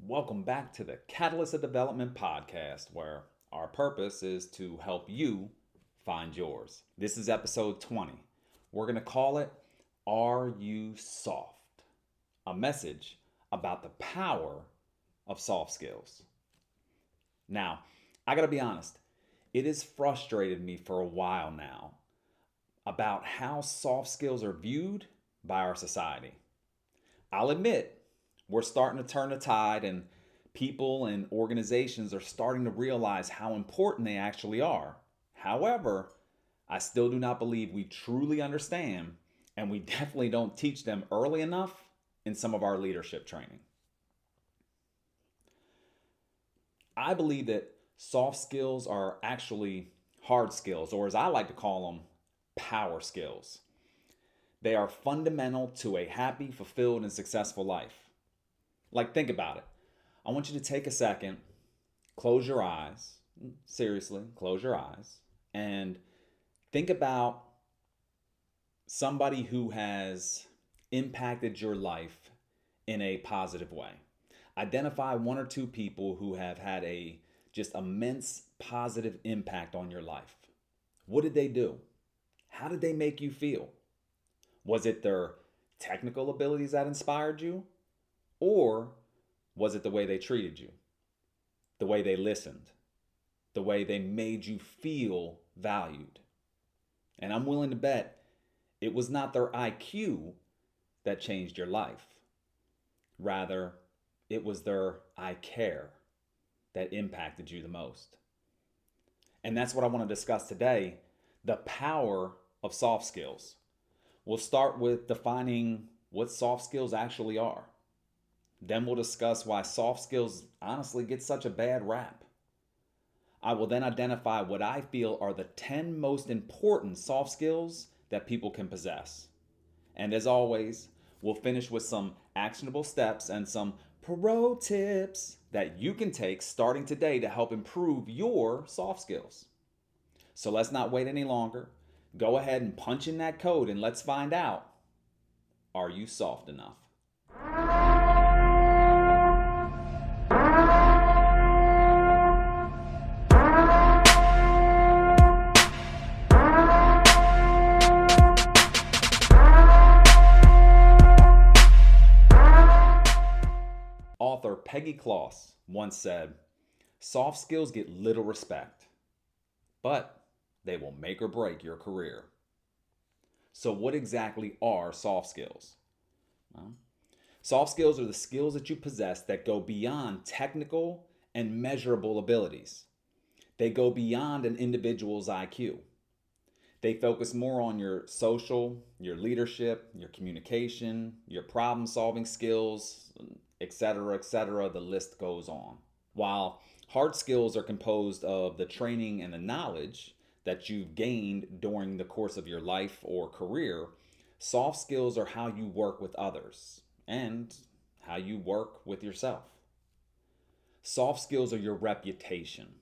Welcome back to the Catalyst of Development podcast, where our purpose is to help you find yours. This is episode 20. We're going to call it Are You Soft? A message about the power of soft skills. Now, I got to be honest, it has frustrated me for a while now about how soft skills are viewed by our society. I'll admit, we're starting to turn the tide, and people and organizations are starting to realize how important they actually are. However, I still do not believe we truly understand, and we definitely don't teach them early enough in some of our leadership training. I believe that soft skills are actually hard skills, or as I like to call them, power skills. They are fundamental to a happy, fulfilled, and successful life. Like, think about it. I want you to take a second, close your eyes, seriously, close your eyes, and think about somebody who has impacted your life in a positive way. Identify one or two people who have had a just immense positive impact on your life. What did they do? How did they make you feel? Was it their technical abilities that inspired you? Or was it the way they treated you? The way they listened? The way they made you feel valued? And I'm willing to bet it was not their IQ that changed your life. Rather, it was their I care that impacted you the most. And that's what I want to discuss today, the power of soft skills. We'll start with defining what soft skills actually are. Then we'll discuss why soft skills honestly get such a bad rap. I will then identify what I feel are the 10 most important soft skills that people can possess. And as always, we'll finish with some actionable steps and some pro tips that you can take starting today to help improve your soft skills. So let's not wait any longer. Go ahead and punch in that code and let's find out, are you soft enough? Author Peggy Kloss once said, "Soft skills get little respect, but they will make or break your career." So what exactly are soft skills? Well, soft skills are the skills that you possess that go beyond technical and measurable abilities. They go beyond an individual's IQ. They focus more on your social, your leadership, your communication, your problem solving skills, etc., etc. The list goes on. While hard skills are composed of the training and the knowledge that you've gained during the course of your life or career, soft skills are how you work with others and how you work with yourself. Soft skills are your reputation.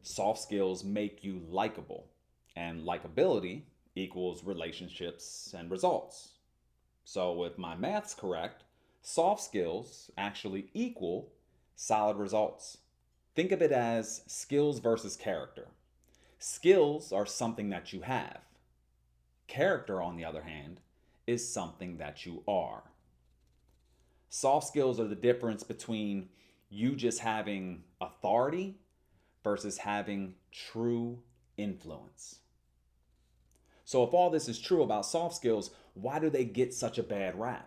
Soft skills make you likable, and likability equals relationships and results. So if my math's correct, soft skills actually equal solid results. Think of it as skills versus character. Skills are something that you have. Character, on the other hand, is something that you are. Soft skills are the difference between you just having authority versus having true influence. So if all this is true about soft skills, why do they get such a bad rap?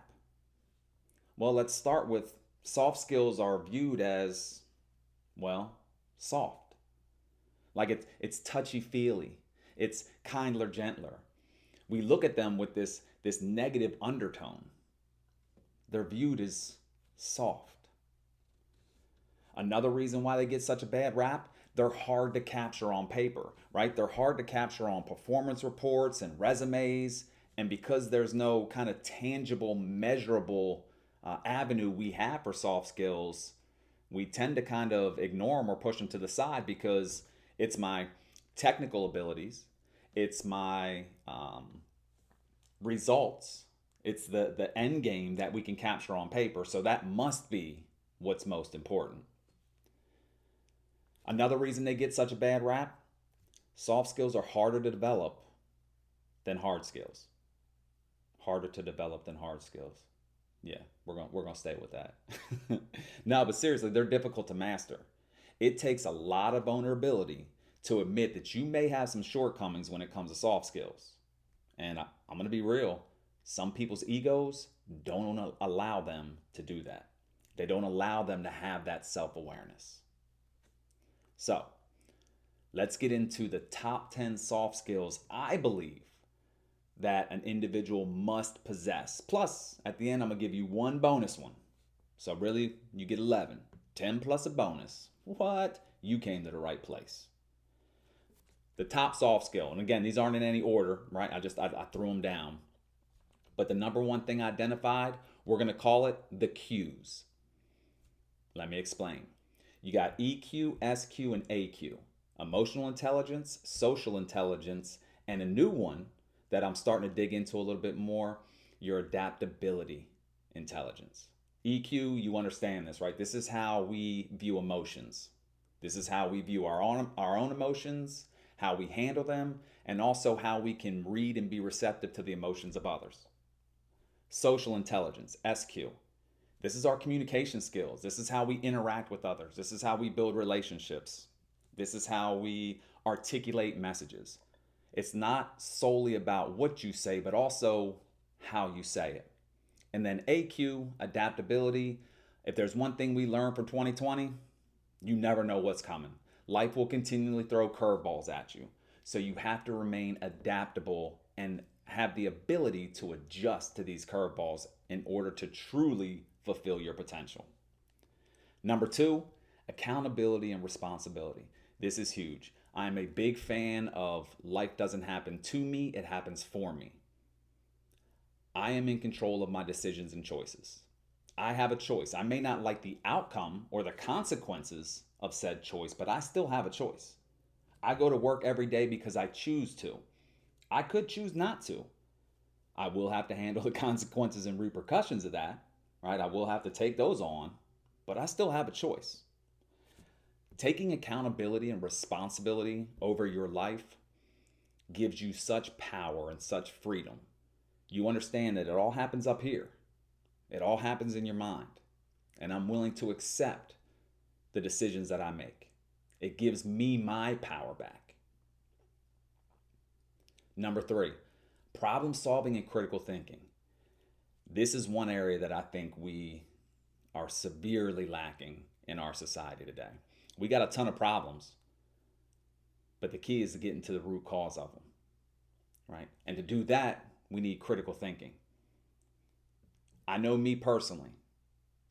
Well, let's start with soft skills are viewed as, well, soft. Like it's touchy-feely. It's kinder, gentler. We look at them with this negative undertone. They're viewed as soft. Another reason why they get such a bad rap, they're hard to capture on paper, right? They're hard to capture on performance reports and resumes. And because there's no kind of tangible, measurable avenue we have for soft skills, we tend to kind of ignore them or push them to the side because it's my technical abilities, it's my results, it's the end game that we can capture on paper. So that must be what's most important. Another reason they get such a bad rap, soft skills are harder to develop than hard skills. Harder to develop than hard skills. Yeah, we're gonna stay with that. No, but seriously, they're difficult to master. It takes a lot of vulnerability to admit that you may have some shortcomings when it comes to soft skills. And I'm gonna be real. Some people's egos don't allow them to do that. They don't allow them to have that self-awareness. So let's get into the top 10 soft skills I believe that an individual must possess. Plus, at the end, I'm going to give you one bonus one. So really, you get 11. 10 plus a bonus. What? You came to the right place. The top soft skill, and again, these aren't in any order, right? I threw them down. But the number one thing identified, we're going to call it the Q's. Let me explain. You got EQ, SQ, and AQ. Emotional intelligence, social intelligence, and a new one that I'm starting to dig into a little bit more, your adaptability intelligence. EQ, you understand this, right? This is how we view emotions. This is how we view our own emotions, how we handle them, and also how we can read and be receptive to the emotions of others. Social intelligence, SQ. This is our communication skills. This is how we interact with others. This is how we build relationships. This is how we articulate messages. It's not solely about what you say, but also how you say it. And then AQ, adaptability. If there's one thing we learned from 2020, you never know what's coming. Life will continually throw curveballs at you. So you have to remain adaptable and have the ability to adjust to these curveballs in order to truly fulfill your potential. Number 2, accountability and responsibility. This is huge. I'm a big fan of life doesn't happen to me, it happens for me. I am in control of my decisions and choices. I have a choice. I may not like the outcome or the consequences of said choice, but I still have a choice. I go to work every day because I choose to. I could choose not to. I will have to handle the consequences and repercussions of that, right? I will have to take those on, but I still have a choice. Taking accountability and responsibility over your life gives you such power and such freedom. You understand that it all happens up here. It all happens in your mind. And I'm willing to accept the decisions that I make. It gives me my power back. Number 3, problem solving and critical thinking. This is one area that I think we are severely lacking in our society today. We got a ton of problems, but the key is to get into the root cause of them, right? And to do that, we need critical thinking. I know me personally,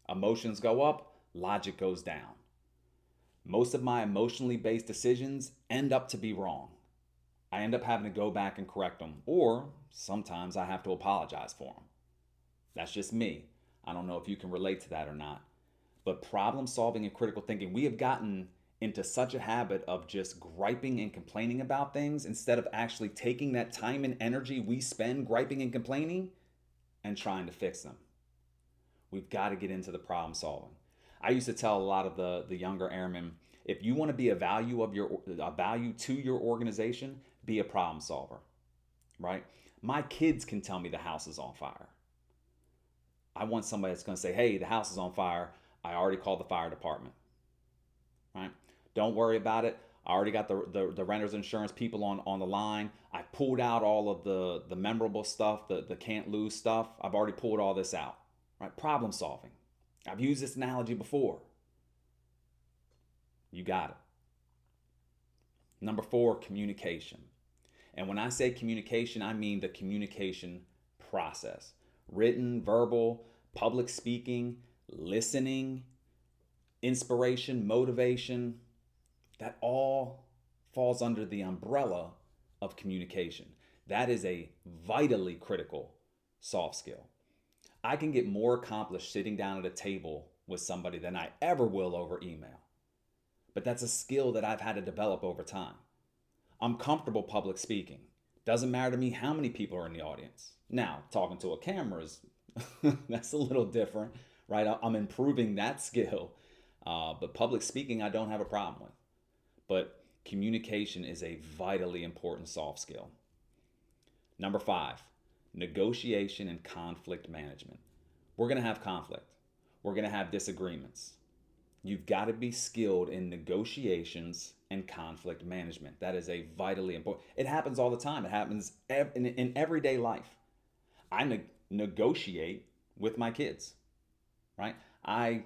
emotions go up, logic goes down. Most of my emotionally based decisions end up to be wrong. I end up having to go back and correct them, or sometimes I have to apologize for them. That's just me. I don't know if you can relate to that or not. But problem solving and critical thinking, we have gotten into such a habit of just griping and complaining about things instead of actually taking that time and energy we spend griping and complaining and trying to fix them. We've got to get into the problem solving. I used to tell a lot of the younger airmen, if you want to be a value to your organization, be a problem solver, right? My kids can tell me the house is on fire. I want somebody that's going to say, hey, the house is on fire. I already called the fire department, right? Don't worry about it. I already got the renter's insurance people on the line. I pulled out all of the memorable stuff, the can't lose stuff. I've already pulled all this out, right? Problem solving. I've used this analogy before. You got it. Number 4, communication. And when I say communication, I mean the communication process. Written, verbal, public speaking, listening, inspiration, motivation, that all falls under the umbrella of communication. That is a vitally critical soft skill. I can get more accomplished sitting down at a table with somebody than I ever will over email. But that's a skill that I've had to develop over time. I'm comfortable public speaking. Doesn't matter to me how many people are in the audience. Now, talking to a camera is that's a little different, right? I'm improving that skill. But public speaking, I don't have a problem with. But communication is a vitally important soft skill. Number 5, negotiation and conflict management. We're going to have conflict. We're going to have disagreements. You've got to be skilled in negotiations and conflict management. That is a vitally important. It happens all the time. It happens in everyday life. I negotiate with my kids, right? I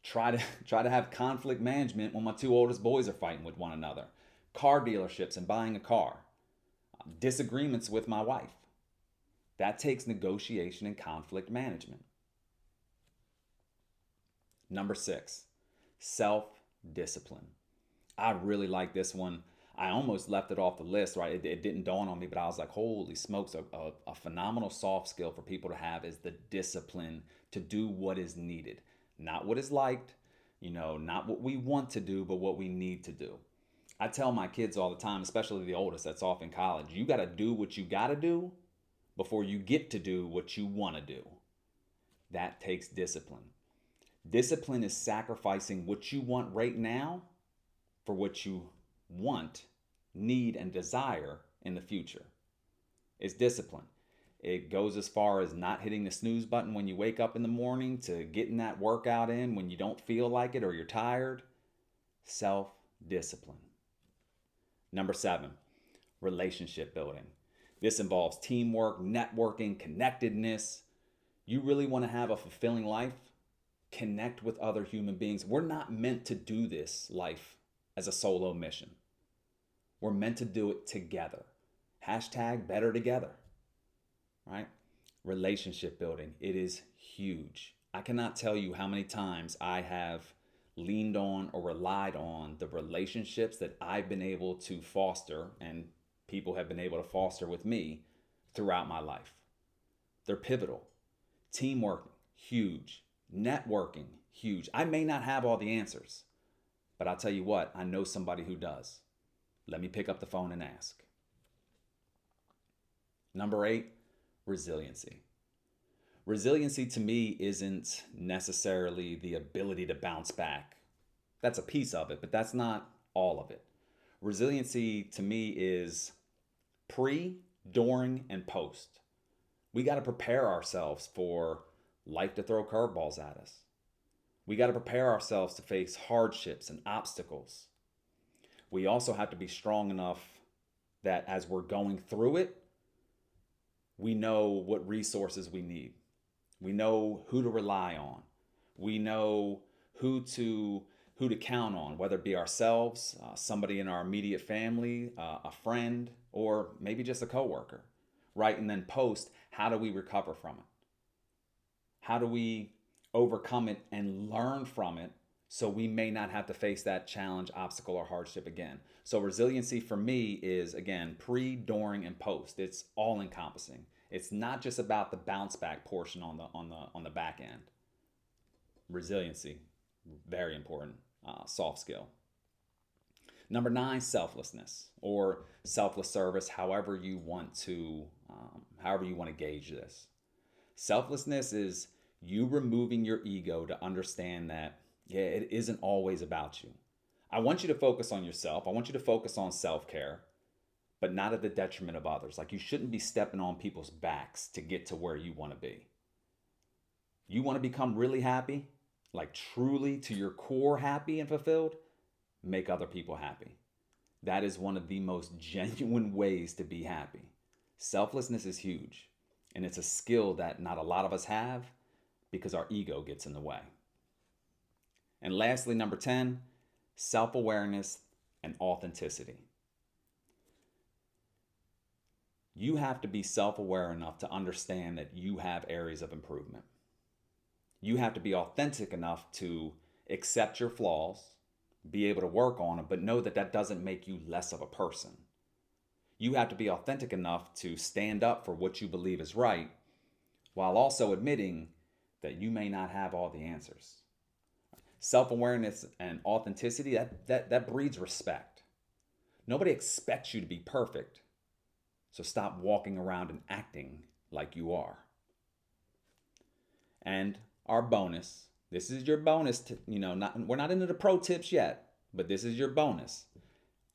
try to have conflict management when my two oldest boys are fighting with one another. Car dealerships and buying a car. Disagreements with my wife. That takes negotiation and conflict management. Number 6, self-discipline. I really like this one. I almost left it off the list, right? It didn't dawn on me, but I was like, holy smokes, a phenomenal soft skill for people to have is the discipline to do what is needed. Not what is liked, not what we want to do, but what we need to do. I tell my kids all the time, especially the oldest that's off in college, you got to do what you got to do before you get to do what you want to do. That takes discipline. Discipline is sacrificing what you want right now for what you want, need, and desire in the future. It's discipline. It goes as far as not hitting the snooze button when you wake up in the morning to getting that workout in when you don't feel like it or you're tired. Self-discipline. Number 7, relationship building. This involves teamwork, networking, connectedness. You really want to have a fulfilling life? Connect with other human beings. We're not meant to do this life as a solo mission. We're meant to do it together. Hashtag better together, right? Relationship building. It is huge. I cannot tell you how many times I have leaned on or relied on the relationships that I've been able to foster and people have been able to foster with me throughout my life. They're pivotal. Teamwork, huge. Networking, huge. I may not have all the answers, but I'll tell you what, I know somebody who does. Let me pick up the phone and ask. Number 8, resiliency. Resiliency to me isn't necessarily the ability to bounce back. That's a piece of it, but that's not all of it. Resiliency to me is pre, during, and post. We got to prepare ourselves for life to throw curveballs at us. We got to prepare ourselves to face hardships and obstacles. We also have to be strong enough that as we're going through it, we know what resources we need. We know who to rely on. We know who to count on, whether it be ourselves, somebody in our immediate family, a friend, or maybe just a coworker, right? And then post, how do we recover from it? How do we overcome it and learn from it so we may not have to face that challenge, obstacle, or hardship again? So resiliency for me is, again, pre, during, and post. It's all encompassing. It's not just about the bounce back portion on the back end. Resiliency, very important soft skill. Number 9, selflessness or selfless service, however you want to gauge this. Selflessness is you removing your ego to understand that, it isn't always about you. I want you to focus on yourself. I want you to focus on self-care, but not at the detriment of others. Like, you shouldn't be stepping on people's backs to get to where you want to be. You want to become really happy, like truly to your core happy and fulfilled, make other people happy. That is one of the most genuine ways to be happy. Selflessness is huge, and it's a skill that not a lot of us have because our ego gets in the way. And lastly, number 10, self-awareness and authenticity. You have to be self-aware enough to understand that you have areas of improvement. You have to be authentic enough to accept your flaws, be able to work on them, but know that that doesn't make you less of a person. You have to be authentic enough to stand up for what you believe is right, while also admitting that you may not have all the answers. Self-awareness and authenticity, that breeds respect. Nobody expects you to be perfect, so stop walking around and acting like you are. And our bonus. This is your bonus. We're not into the pro tips yet, but this is your bonus.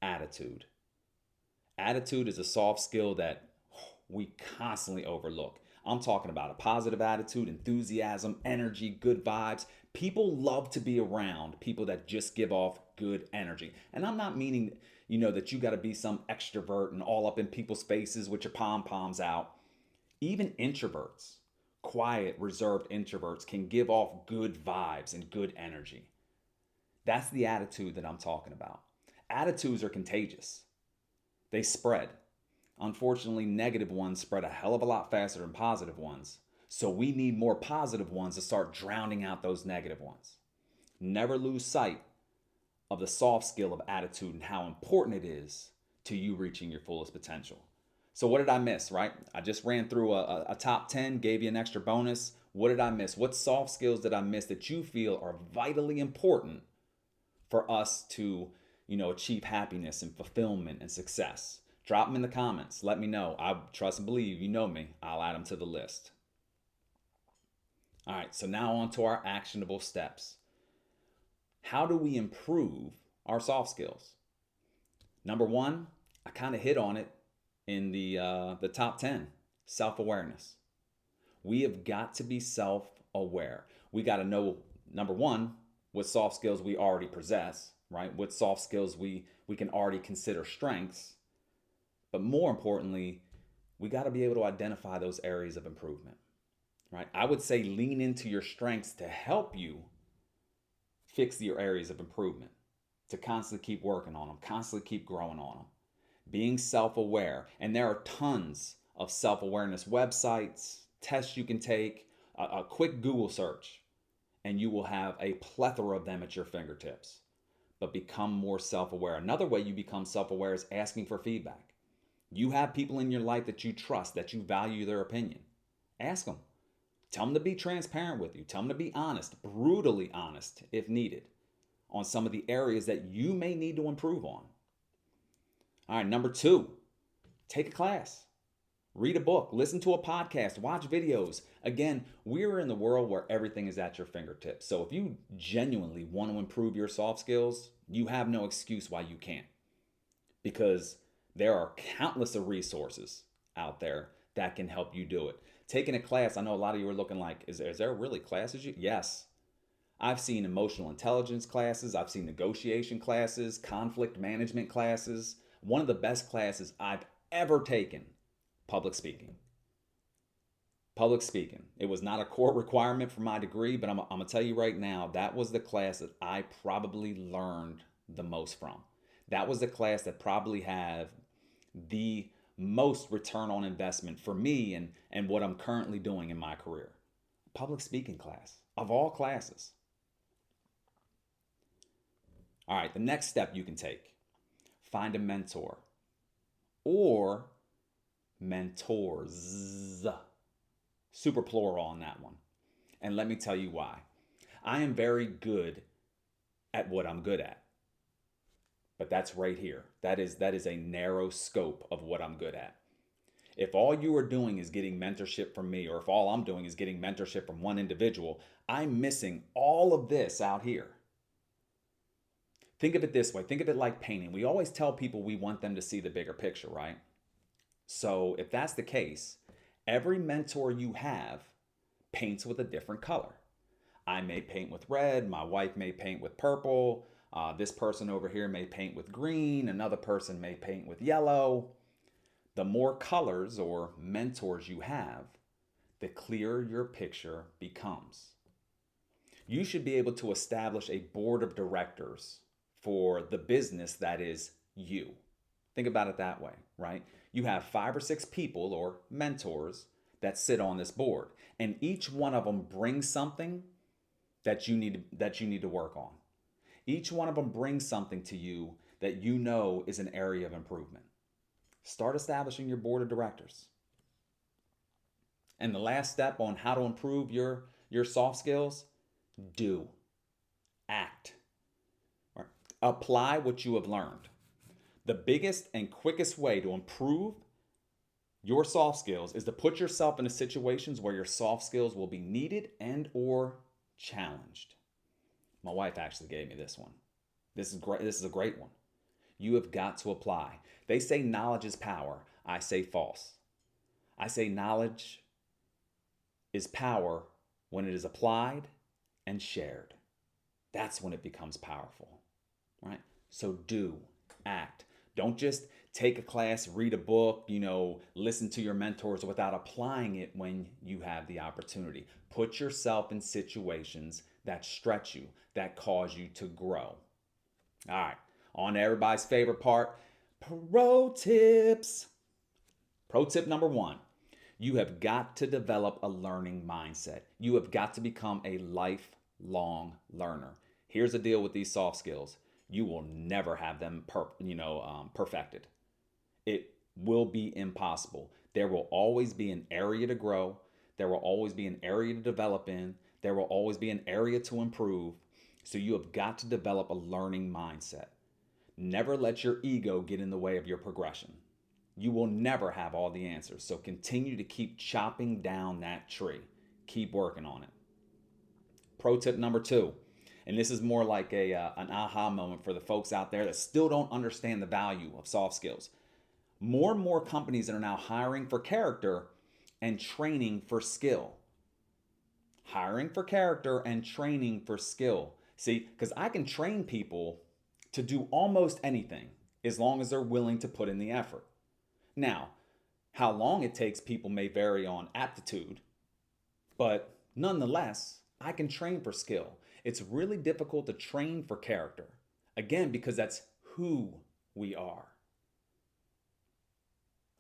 Attitude. Attitude is a soft skill that we constantly overlook. I'm talking about a positive attitude, enthusiasm, energy, good vibes. People love to be around people that just give off good energy. And I'm not meaning, that you got to be some extrovert and all up in people's faces with your pom-poms out. Even introverts, quiet, reserved introverts can give off good vibes and good energy. That's the attitude that I'm talking about. Attitudes are contagious. They spread. Unfortunately, negative ones spread a hell of a lot faster than positive ones. So we need more positive ones to start drowning out those negative ones. Never lose sight of the soft skill of attitude and how important it is to you reaching your fullest potential. So what did I miss, right? I just ran through a top 10, gave you an extra bonus. What did I miss? What soft skills did I miss that you feel are vitally important for us to, achieve happiness and fulfillment and success? Drop them in the comments. Let me know. I trust and believe you know me. I'll add them to the list. All right, so now on to our actionable steps. How do we improve our soft skills? Number one, I kind of hit on it in the top 10, self-awareness. We have got to be self-aware. We got to know, number one, what soft skills we already possess, right? What soft skills we can already consider strengths. But more importantly, we got to be able to identify those areas of improvement, right? I would say lean into your strengths to help you fix your areas of improvement, to constantly keep working on them, constantly keep growing on them. Being self-aware, and there are tons of self-awareness websites, tests you can take, a quick Google search, and you will have a plethora of them at your fingertips. But become more self-aware. Another way you become self-aware is asking for feedback. You have people in your life that you trust, that you value their opinion. Ask them. Tell them to be transparent with you. Tell them to be honest, brutally honest if needed, on some of the areas that you may need to improve on. All right, number two, take a class. Read a book, listen to a podcast, watch videos. Again, we're in the world where everything is at your fingertips. So if you genuinely want to improve your soft skills, you have no excuse why you can't. Because there are countless of resources out there that can help you do it. Taking a class, I know a lot of you are looking like, is there really classes? Yes. I've seen emotional intelligence classes. I've seen negotiation classes, conflict management classes. One of the best classes I've ever taken, public speaking. Public speaking. It was not a core requirement for my degree, but I'm going to tell you right now, that was the class that I probably learned the most from. That was the class that probably had the most return on investment for me and what I'm currently doing in my career. Public speaking class, of all classes. All right, the next step you can take, find a mentor or mentors. Super plural on that one. And let me tell you why. I am very good at what I'm good at. But that's right here. That is a narrow scope of what I'm good at. If all you are doing is getting mentorship from me, or if all I'm doing is getting mentorship from one individual, I'm missing all of this out here. Think of it this way. Think of it like painting. We always tell people we want them to see the bigger picture, right? So if that's the case, every mentor you have paints with a different color. I may paint with red. My wife may paint with purple. This person over here may paint with green. Another person may paint with yellow. The more colors or mentors you have, the clearer your picture becomes. You should be able to establish a board of directors for the business that is you. Think about it that way, right? You have 5 or 6 people or mentors that sit on this board, and each one of them brings something that you need to work on. Each one of them brings something to you that you know is an area of improvement. Start establishing your board of directors. And the last step on how to improve your soft skills, do. Act. Or apply what you have learned. The biggest and quickest way to improve your soft skills is to put yourself into situations where your soft skills will be needed and or challenged. My wife actually gave me this one. This is great. This is a great one. You have got to apply. They say knowledge is power. I say false. I say knowledge is power when it is applied and shared. That's when it becomes powerful, right? So do, act. Don't just take a class, read a book, listen to your mentors without applying it when you have the opportunity. Put yourself in situations that stretch you, that cause you to grow. All right, on to everybody's favorite part, pro tips. Pro tip number 1, you have got to develop a learning mindset. You have got to become a lifelong learner. Here's the deal with these soft skills. You will never have them perfected. It will be impossible. There will always be an area to grow. There will always be an area to develop in. There will always be an area to improve. So you have got to develop a learning mindset. Never let your ego get in the way of your progression. You will never have all the answers. So continue to keep chopping down that tree. Keep working on it. Pro tip number 2, and this is more like an aha moment for the folks out there that still don't understand the value of soft skills. More and more companies that are now hiring for character and training for skill. Hiring for character and training for skill. See, because I can train people to do almost anything as long as they're willing to put in the effort. Now, how long it takes people may vary on aptitude, but nonetheless, I can train for skill. It's really difficult to train for character. Again, because that's who we are.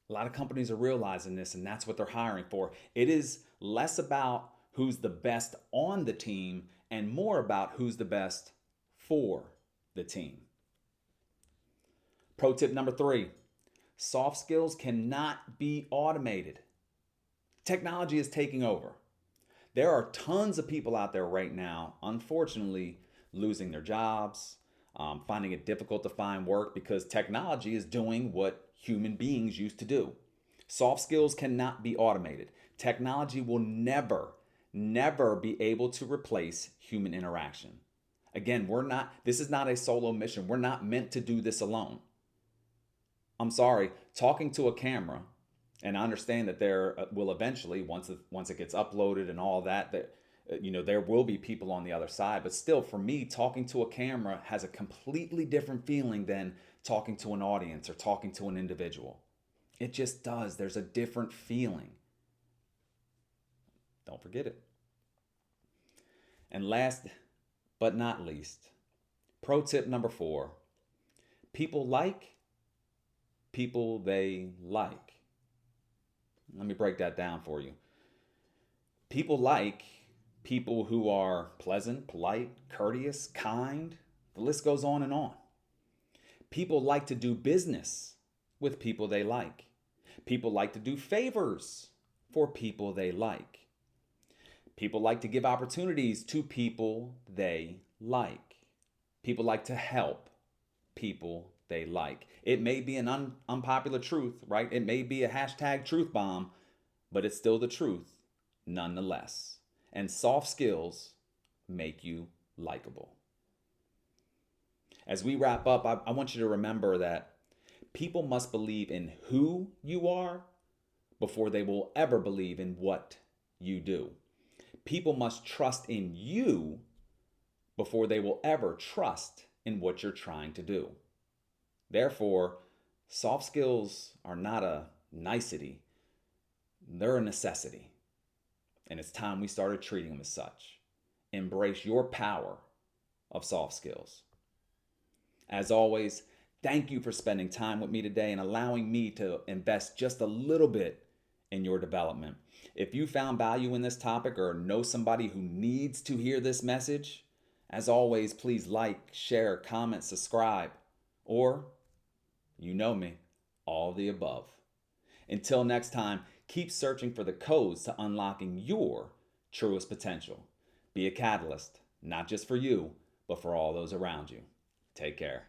A lot of companies are realizing this, and that's what they're hiring for. It is less about who's the best on the team and more about who's the best for the team. Pro tip number 3, soft skills cannot be automated. Technology is taking over. There are tons of people out there right now, unfortunately, losing their jobs, finding it difficult to find work because technology is doing what human beings used to do. Soft skills cannot be automated. Technology will never be able to replace human interaction. Again, this is not a solo mission. We're not meant to do this alone. I'm sorry, talking to a camera, and I understand that there will eventually, once it gets uploaded and all that there will be people on the other side. But still, for me, talking to a camera has a completely different feeling than talking to an audience or talking to an individual. It just does. There's a different feeling. Don't forget it. And last but not least, pro tip number 4, people like people they like. Let me break that down for you. People like people who are pleasant, polite, courteous, kind. The list goes on and on. People like to do business with people they like. People like to do favors for people they like. People like to give opportunities to people they like. People like to help people they like. It may be an unpopular truth, right? It may be a hashtag truth bomb, but it's still the truth nonetheless. And soft skills make you likable. As we wrap up, I want you to remember that people must believe in who you are before they will ever believe in what you do. People must trust in you before they will ever trust in what you're trying to do. Therefore, soft skills are not a nicety, they're a necessity. And it's time we started treating them as such. Embrace your power of soft skills. As always, thank you for spending time with me today and allowing me to invest just a little bit in your development. If you found value in this topic or know somebody who needs to hear this message, as always, please like, share, comment, subscribe, or, you know me, all the above. Until next time, keep searching for the codes to unlocking your truest potential. Be a catalyst, not just for you, but for all those around you. Take care.